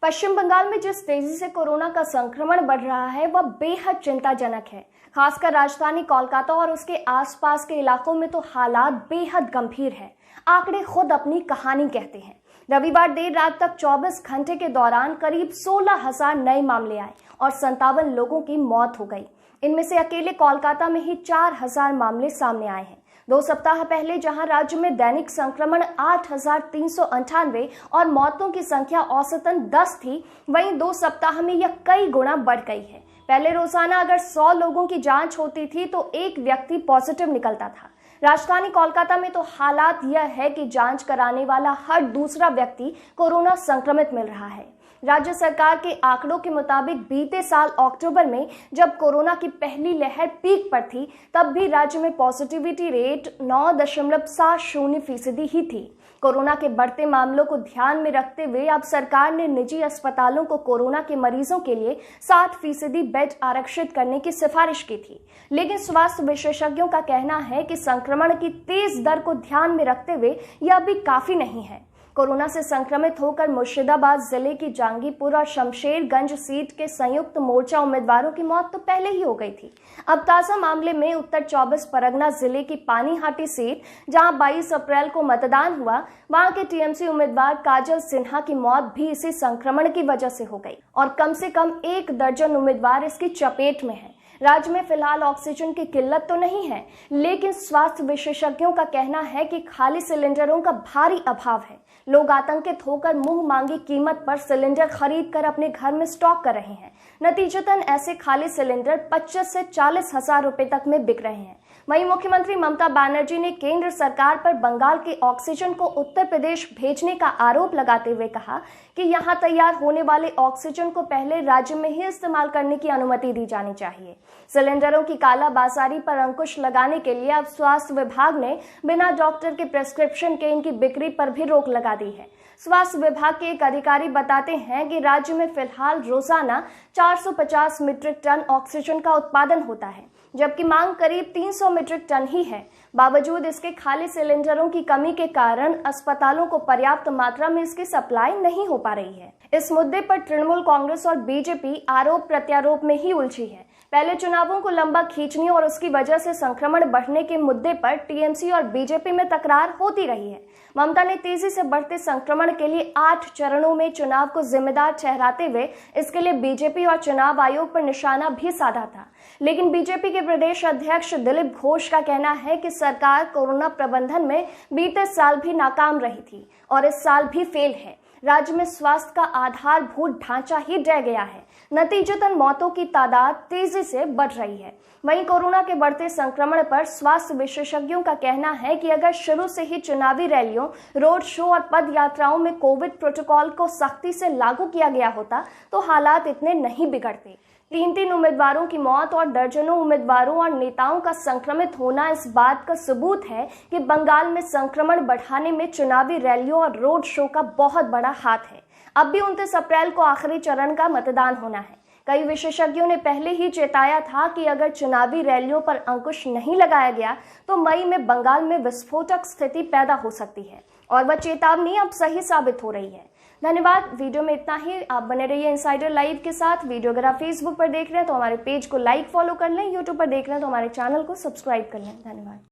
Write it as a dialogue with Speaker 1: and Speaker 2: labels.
Speaker 1: पश्चिम बंगाल में जिस तेजी से कोरोना का संक्रमण बढ़ रहा है वह बेहद चिंताजनक है। खासकर राजधानी कोलकाता और उसके आसपास के इलाकों में तो हालात बेहद गंभीर है। आंकड़े खुद अपनी कहानी कहते हैं। रविवार देर रात तक 24 घंटे के दौरान करीब 16,000 नए मामले आए और 57 लोगों की मौत हो गई। इनमें से अकेले कोलकाता में ही 4,000 मामले सामने आए हैं। 2 सप्ताह पहले जहां राज्य में दैनिक संक्रमण 8,398 और मौतों की संख्या औसतन 10 थी, वहीं 2 सप्ताह में यह कई गुना बढ़ गई है। पहले रोजाना अगर 100 लोगों की जांच होती थी तो एक व्यक्ति पॉजिटिव निकलता था। राजधानी कोलकाता में तो हालात यह है कि जांच कराने वाला हर दूसरा व्यक्ति कोरोना संक्रमित मिल रहा है। राज्य सरकार के आंकड़ों के मुताबिक बीते साल अक्टूबर में जब कोरोना की पहली लहर पीक पर थी, तब भी राज्य में पॉजिटिविटी रेट 9.70% ही थी। कोरोना के बढ़ते मामलों को ध्यान में रखते हुए अब सरकार ने निजी अस्पतालों को कोरोना के मरीजों के लिए 60% बेड आरक्षित करने की सिफारिश की थी। लेकिन स्वास्थ्य विशेषज्ञों का कहना है कि संक्रमण की तेज दर को ध्यान में रखते हुए यह अभी काफी नहीं है। कोरोना से संक्रमित होकर मुर्शिदाबाद जिले की जंगीपुर और शमशेरगंज सीट के संयुक्त मोर्चा उम्मीदवारों की मौत तो पहले ही हो गई थी। अब ताजा मामले में उत्तर 24 परगना जिले की पानीहाटी सीट, जहां 22 अप्रैल को मतदान हुआ, वहां के टीएमसी उम्मीदवार काजल सिन्हा की मौत भी इसी संक्रमण की वजह से हो गई और कम से कम 1 दर्जन उम्मीदवार इसकी चपेट में है। राज्य में फिलहाल ऑक्सीजन की किल्लत तो नहीं है, लेकिन स्वास्थ्य विशेषज्ञों का कहना है कि खाली सिलेंडरों का भारी अभाव है। लोग आतंकित होकर मुंह मांगी कीमत पर सिलेंडर खरीद कर अपने घर में स्टॉक कर रहे हैं। नतीजतन ऐसे खाली सिलेंडर 25 से 40,000 रुपए तक में बिक रहे हैं। वहीं मुख्यमंत्री ममता बनर्जी ने केंद्र सरकार पर बंगाल के ऑक्सीजन को उत्तर प्रदेश भेजने का आरोप लगाते हुए कहा कि यहां तैयार होने वाले ऑक्सीजन को पहले राज्य में ही इस्तेमाल करने की अनुमति दी जानी चाहिए। सिलेंडरों की कालाबाजारी पर अंकुश लगाने के लिए अब स्वास्थ्य विभाग ने बिना डॉक्टर के प्रिस्क्रिप्शन के इनकी बिक्री पर भी रोक लगा दी है। स्वास्थ्य विभाग के एक अधिकारी बताते हैं कि राज्य में फिलहाल रोजाना 450 मीट्रिक टन ऑक्सीजन का उत्पादन होता है, जबकि मांग करीब 300 मीट्रिक टन ही है। बावजूद इसके खाली सिलेंडरों की कमी के कारण अस्पतालों को पर्याप्त मात्रा में इसकी सप्लाई नहीं हो पा रही है। इस मुद्दे पर तृणमूल कांग्रेस और बीजेपी आरोप प्रत्यारोप में ही उलझी है। पहले चुनावों को लंबा खींचने और उसकी वजह से संक्रमण बढ़ने के मुद्दे पर टीएमसी और बीजेपी में तकरार होती रही है। ममता ने तेजी से बढ़ते संक्रमण के लिए 8 चरणों में चुनाव को जिम्मेदार ठहराते हुए इसके लिए बीजेपी और चुनाव आयोग पर निशाना भी साधा था। लेकिन बीजेपी के प्रदेश अध्यक्ष दिलीप घोष का कहना है कि सरकार कोरोना प्रबंधन में बीते साल भी नाकाम रही थी और इस साल भी फेल है। राज्य में स्वास्थ्य का आधारभूत ढांचा ही ढह गया है। नतीजतन मौतों की तादाद तेजी से बढ़ रही है। वहीं कोरोना के बढ़ते संक्रमण पर स्वास्थ्य विशेषज्ञों का कहना है कि अगर शुरू से ही चुनावी रैलियों, रोड शो और पद यात्राओं में कोविड प्रोटोकॉल को सख्ती से लागू किया गया होता तो हालात इतने नहीं बिगड़ते। 3 उम्मीदवारों की मौत और दर्जनों उम्मीदवारों और नेताओं का संक्रमित होना इस बात का सबूत है कि बंगाल में संक्रमण बढ़ाने में चुनावी रैलियों और रोड शो का बहुत बड़ा हाथ है। अब भी 29 अप्रैल को आखिरी चरण का मतदान होना है। कई विशेषज्ञों ने पहले ही चेताया था कि अगर चुनावी रैलियों पर अंकुश नहीं लगाया गया तो मई में बंगाल में विस्फोटक स्थिति पैदा हो सकती है और वह चेतावनी अब सही साबित हो रही है। धन्यवाद। वीडियो में इतना ही। आप बने रहिए इनसाइडर लाइव के साथ। वीडियो अगर आप फेसबुक पर देख रहे हैं तो हमारे पेज को लाइक फॉलो कर लें, यूट्यूब पर देख रहे हैं तो हमारे चैनल को सब्सक्राइब कर लें। धन्यवाद।